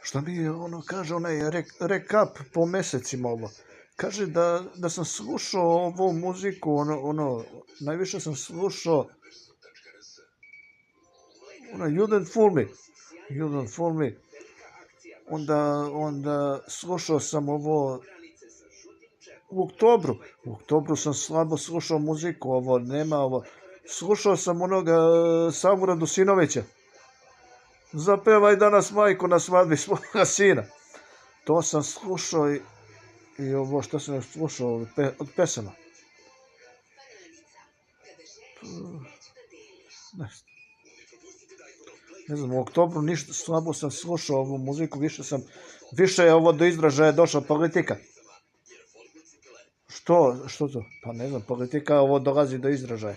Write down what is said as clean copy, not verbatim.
Što mi ono kaže, onaj rekap po mesecima ovo. Kaže da sam slušao ovu muziku, najviše sam slušao Judenfulmi, onda slušao sam ovo u oktobru sam slabo slušao muziku, ovo nema ovo, slušao sam onoga Savu Radosinovića, zapevaj danas majko na svadbi svoga sina, to sam slušao i ovo što sam slušao od pesama. Ne znam, u oktobru ništa, slabo sam slušao ovu muziku, više je ovo do izražaja došla politika. Što to? Pa ne znam, politika ovo dolazi do izražaja.